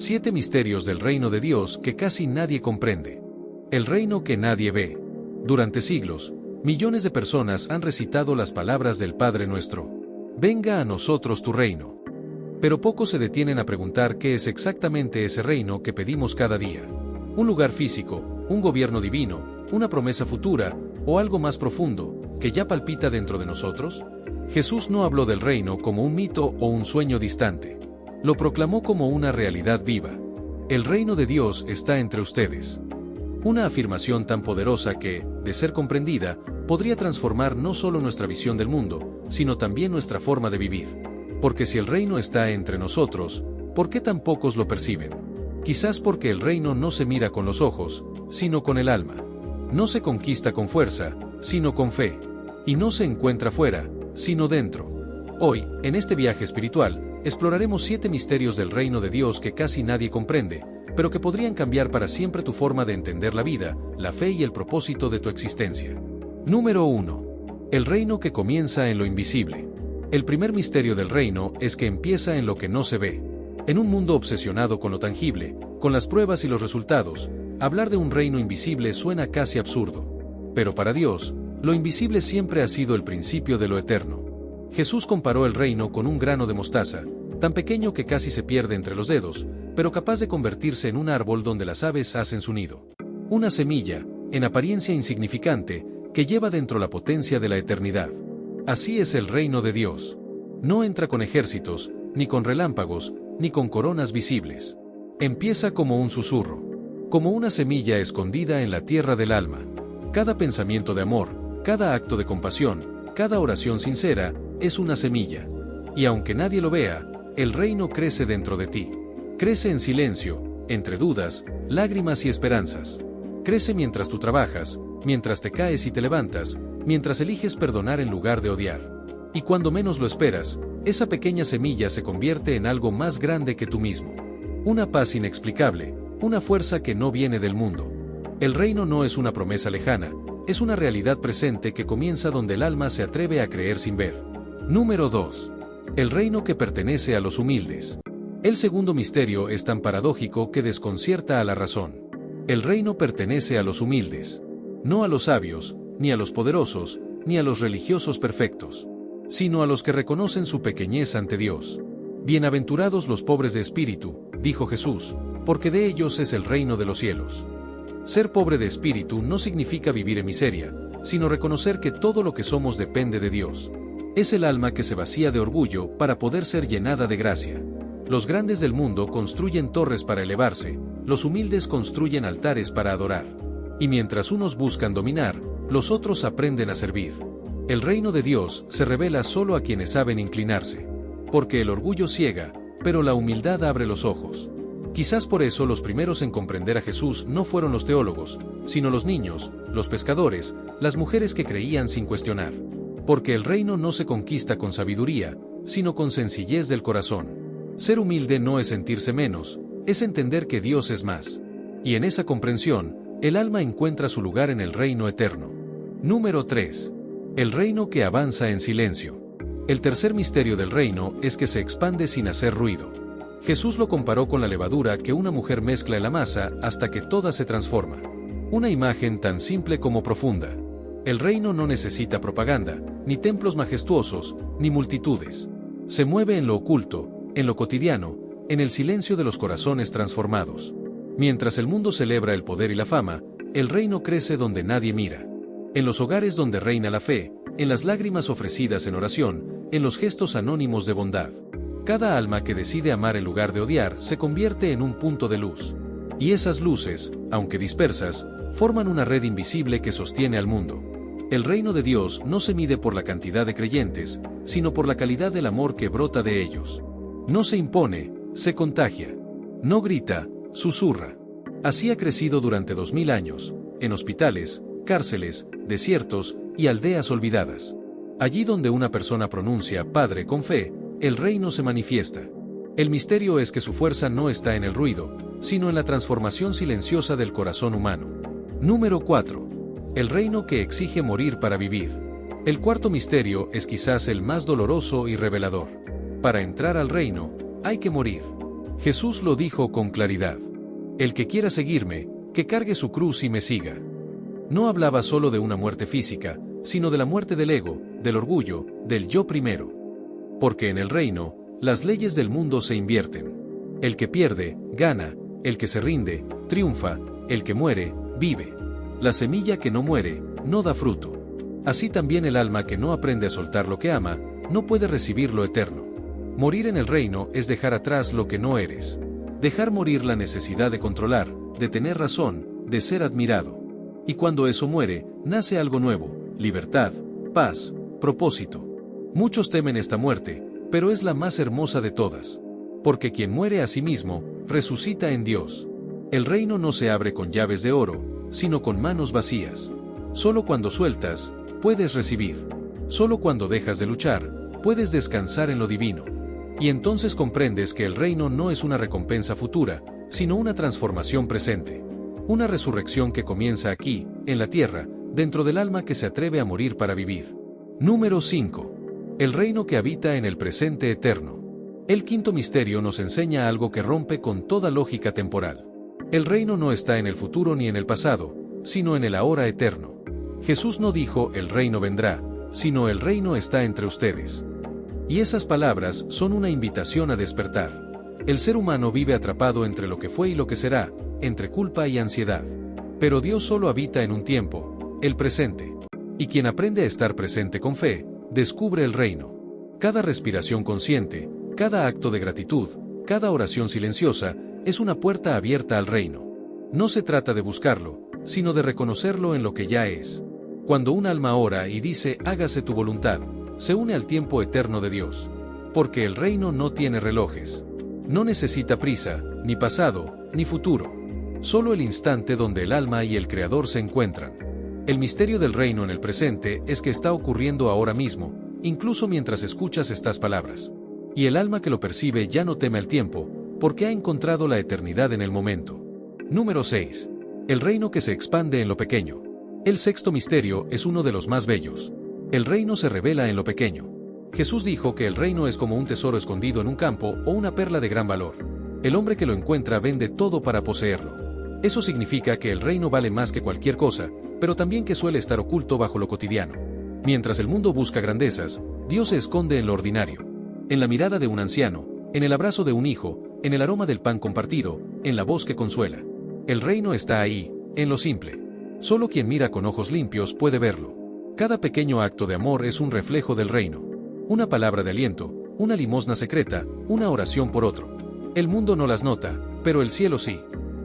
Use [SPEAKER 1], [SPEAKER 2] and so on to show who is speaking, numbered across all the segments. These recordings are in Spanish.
[SPEAKER 1] 7 misterios del reino de Dios que casi nadie comprende. El reino que nadie ve. Durante siglos, millones de personas han recitado las palabras del Padre Nuestro. Venga a nosotros tu reino. Pero pocos se detienen a preguntar qué es exactamente ese reino que pedimos cada día. Un lugar físico, un gobierno divino, una promesa futura, o algo más profundo, que ya palpita dentro de nosotros. Jesús no habló del reino como un mito o un sueño distante. Lo proclamó como una realidad viva. El reino de Dios está entre ustedes. Una afirmación tan poderosa que, de ser comprendida, podría transformar no solo nuestra visión del mundo, sino también nuestra forma de vivir. Porque si el reino está entre nosotros, ¿por qué tan pocos lo perciben? Quizás porque el reino no se mira con los ojos, sino con el alma. No se conquista con fuerza, sino con fe. Y no se encuentra fuera, sino dentro. Hoy, en este viaje espiritual, exploraremos 7 misterios del reino de Dios que casi nadie comprende, pero que podrían cambiar para siempre tu forma de entender la vida, la fe y el propósito de tu existencia. Número 1. El reino que comienza en lo invisible. El primer misterio del reino es que empieza en lo que no se ve. En un mundo obsesionado con lo tangible, con las pruebas y los resultados, hablar de un reino invisible suena casi absurdo. Pero para Dios, lo invisible siempre ha sido el principio de lo eterno. Jesús comparó el reino con un grano de mostaza, tan pequeño que casi se pierde entre los dedos, pero capaz de convertirse en un árbol donde las aves hacen su nido. Una semilla, en apariencia insignificante, que lleva dentro la potencia de la eternidad. Así es el reino de Dios. No entra con ejércitos, ni con relámpagos, ni con coronas visibles. Empieza como un susurro, como una semilla escondida en la tierra del alma. Cada pensamiento de amor, cada acto de compasión, cada oración sincera, es una semilla. Y aunque nadie lo vea, el reino crece dentro de ti. Crece en silencio, entre dudas, lágrimas y esperanzas. Crece mientras tú trabajas, mientras te caes y te levantas, mientras eliges perdonar en lugar de odiar. Y cuando menos lo esperas, esa pequeña semilla se convierte en algo más grande que tú mismo. Una paz inexplicable, una fuerza que no viene del mundo. El reino no es una promesa lejana, es una realidad presente que comienza donde el alma se atreve a creer sin ver. Número 2. El reino que pertenece a los humildes. El segundo misterio es tan paradójico que desconcierta a la razón. El reino pertenece a los humildes. No a los sabios, ni a los poderosos, ni a los religiosos perfectos, sino a los que reconocen su pequeñez ante Dios. Bienaventurados los pobres de espíritu, dijo Jesús, porque de ellos es el reino de los cielos. Ser pobre de espíritu no significa vivir en miseria, sino reconocer que todo lo que somos depende de Dios. Es el alma que se vacía de orgullo para poder ser llenada de gracia. Los grandes del mundo construyen torres para elevarse, los humildes construyen altares para adorar. Y mientras unos buscan dominar, los otros aprenden a servir. El reino de Dios se revela solo a quienes saben inclinarse. Porque el orgullo ciega, pero la humildad abre los ojos. Quizás por eso los primeros en comprender a Jesús no fueron los teólogos, sino los niños, los pescadores, las mujeres que creían sin cuestionar. Porque el reino no se conquista con sabiduría, sino con sencillez del corazón. Ser humilde no es sentirse menos, es entender que Dios es más. Y en esa comprensión, el alma encuentra su lugar en el reino eterno. Número 3. El reino que avanza en silencio. El tercer misterio del reino es que se expande sin hacer ruido. Jesús lo comparó con la levadura que una mujer mezcla en la masa hasta que toda se transforma. Una imagen tan simple como profunda. El reino no necesita propaganda, ni templos majestuosos, ni multitudes. Se mueve en lo oculto, en lo cotidiano, en el silencio de los corazones transformados. Mientras el mundo celebra el poder y la fama, el reino crece donde nadie mira. En los hogares donde reina la fe, en las lágrimas ofrecidas en oración, en los gestos anónimos de bondad. Cada alma que decide amar en lugar de odiar se convierte en un punto de luz. Y esas luces, aunque dispersas, forman una red invisible que sostiene al mundo. El reino de Dios no se mide por la cantidad de creyentes, sino por la calidad del amor que brota de ellos. No se impone, se contagia. No grita, susurra. Así ha crecido durante 2000 años, en hospitales, cárceles, desiertos y aldeas olvidadas. Allí donde una persona pronuncia Padre con fe, el reino se manifiesta. El misterio es que su fuerza no está en el ruido, sino en la transformación silenciosa del corazón humano. Número 4. El reino que exige morir para vivir. El cuarto misterio es quizás el más doloroso y revelador. Para entrar al reino, hay que morir. Jesús lo dijo con claridad. El que quiera seguirme, que cargue su cruz y me siga. No hablaba solo de una muerte física, sino de la muerte del ego, del orgullo, del yo primero. Porque en el reino, las leyes del mundo se invierten. El que pierde, gana, el que se rinde, triunfa, el que muere, vive. La semilla que no muere, no da fruto. Así también el alma que no aprende a soltar lo que ama, no puede recibir lo eterno. Morir en el reino es dejar atrás lo que no eres. Dejar morir la necesidad de controlar, de tener razón, de ser admirado. Y cuando eso muere, nace algo nuevo, libertad, paz, propósito. Muchos temen esta muerte, pero es la más hermosa de todas. Porque quien muere a sí mismo, resucita en Dios. El reino no se abre con llaves de oro, sino con manos vacías. Solo cuando sueltas, puedes recibir. Solo cuando dejas de luchar, puedes descansar en lo divino. Y entonces comprendes que el reino no es una recompensa futura, sino una transformación presente. Una resurrección que comienza aquí, en la tierra, dentro del alma que se atreve a morir para vivir. Número 5. El reino que habita en el presente eterno. El quinto misterio nos enseña algo que rompe con toda lógica temporal. El reino no está en el futuro ni en el pasado, sino en el ahora eterno. Jesús no dijo el reino vendrá, sino el reino está entre ustedes. Y esas palabras son una invitación a despertar. El ser humano vive atrapado entre lo que fue y lo que será, entre culpa y ansiedad. Pero Dios solo habita en un tiempo, el presente. Y quien aprende a estar presente con fe, descubre el reino. Cada respiración consciente, cada acto de gratitud, cada oración silenciosa, es una puerta abierta al reino. No se trata de buscarlo, sino de reconocerlo en lo que ya es. Cuando un alma ora y dice hágase tu voluntad, se une al tiempo eterno de Dios. Porque el reino no tiene relojes. No necesita prisa, ni pasado, ni futuro. Solo el instante donde el alma y el Creador se encuentran. El misterio del reino en el presente es que está ocurriendo ahora mismo, incluso mientras escuchas estas palabras. Y el alma que lo percibe ya no teme el tiempo, porque ha encontrado la eternidad en el momento. Número 6. El reino que se expande en lo pequeño. El sexto misterio es uno de los más bellos. El reino se revela en lo pequeño. Jesús dijo que el reino es como un tesoro escondido en un campo o una perla de gran valor. El hombre que lo encuentra vende todo para poseerlo. Eso significa que el reino vale más que cualquier cosa, pero también que suele estar oculto bajo lo cotidiano. Mientras el mundo busca grandezas, Dios se esconde en lo ordinario. En la mirada de un anciano, en el abrazo de un hijo, en el aroma del pan compartido, en la voz que consuela. El reino está ahí, en lo simple. Solo quien mira con ojos limpios puede verlo. Cada pequeño acto de amor es un reflejo del reino. Una palabra de aliento, una limosna secreta, una oración por otro. El mundo no las nota, pero el cielo sí.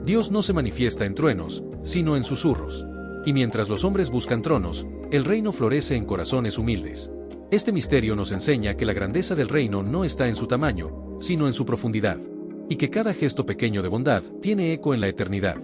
[SPEAKER 1] Dios no se manifiesta en truenos, sino en susurros. Y mientras los hombres buscan tronos, el reino florece en corazones humildes. Este misterio nos enseña que la grandeza del reino no está en su tamaño, sino en su profundidad. Y que cada gesto pequeño de bondad tiene eco en la eternidad.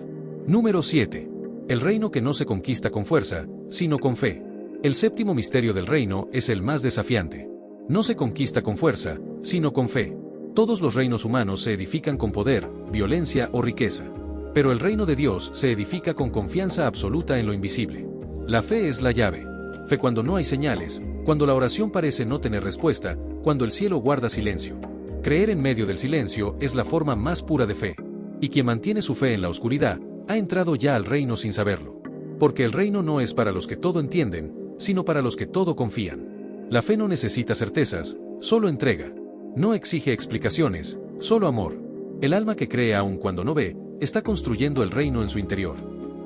[SPEAKER 1] Número 7. El reino que no se conquista con fuerza, sino con fe. El séptimo misterio del reino es el más desafiante. No se conquista con fuerza, sino con fe. Todos los reinos humanos se edifican con poder, violencia o riqueza. Pero el reino de Dios se edifica con confianza absoluta en lo invisible. La fe es la llave. Fe cuando no hay señales, cuando la oración parece no tener respuesta, cuando el cielo guarda silencio. Creer en medio del silencio es la forma más pura de fe. Y quien mantiene su fe en la oscuridad, ha entrado ya al reino sin saberlo. Porque el reino no es para los que todo entienden, sino para los que todo confían. La fe no necesita certezas, solo entrega. No exige explicaciones, solo amor. El alma que cree aun cuando no ve, está construyendo el reino en su interior.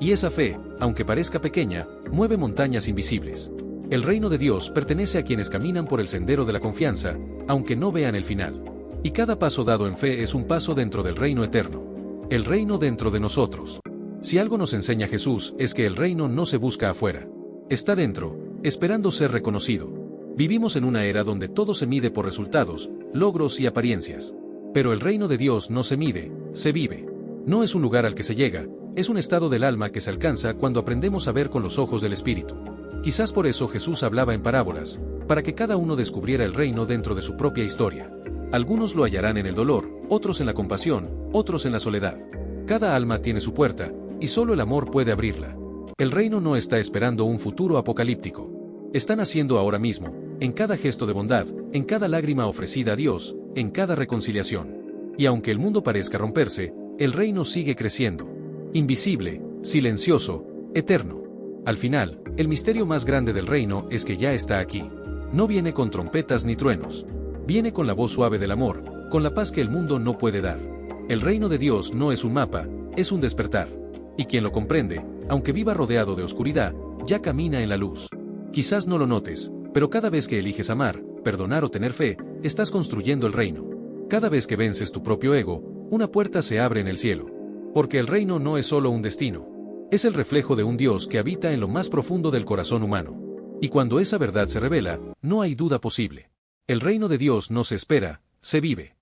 [SPEAKER 1] Y esa fe, aunque parezca pequeña, mueve montañas invisibles. El reino de Dios pertenece a quienes caminan por el sendero de la confianza, aunque no vean el final. Y cada paso dado en fe es un paso dentro del reino eterno. El reino dentro de nosotros. Si algo nos enseña Jesús es que el reino no se busca afuera. Está dentro, esperando ser reconocido. Vivimos en una era donde todo se mide por resultados, logros y apariencias. Pero el reino de Dios no se mide, se vive. No es un lugar al que se llega, es un estado del alma que se alcanza cuando aprendemos a ver con los ojos del Espíritu. Quizás por eso Jesús hablaba en parábolas, para que cada uno descubriera el reino dentro de su propia historia. Algunos lo hallarán en el dolor, otros en la compasión, otros en la soledad. Cada alma tiene su puerta, y solo el amor puede abrirla. El reino no está esperando un futuro apocalíptico. Está naciendo ahora mismo, en cada gesto de bondad, en cada lágrima ofrecida a Dios, en cada reconciliación. Y aunque el mundo parezca romperse, el reino sigue creciendo. Invisible, silencioso, eterno. Al final, el misterio más grande del reino es que ya está aquí. No viene con trompetas ni truenos. Viene con la voz suave del amor, con la paz que el mundo no puede dar. El reino de Dios no es un mapa, es un despertar. Y quien lo comprende, aunque viva rodeado de oscuridad, ya camina en la luz. Quizás no lo notes, pero cada vez que eliges amar, perdonar o tener fe, estás construyendo el reino. Cada vez que vences tu propio ego, una puerta se abre en el cielo. Porque el reino no es solo un destino. Es el reflejo de un Dios que habita en lo más profundo del corazón humano. Y cuando esa verdad se revela, no hay duda posible. El reino de Dios no se espera, se vive.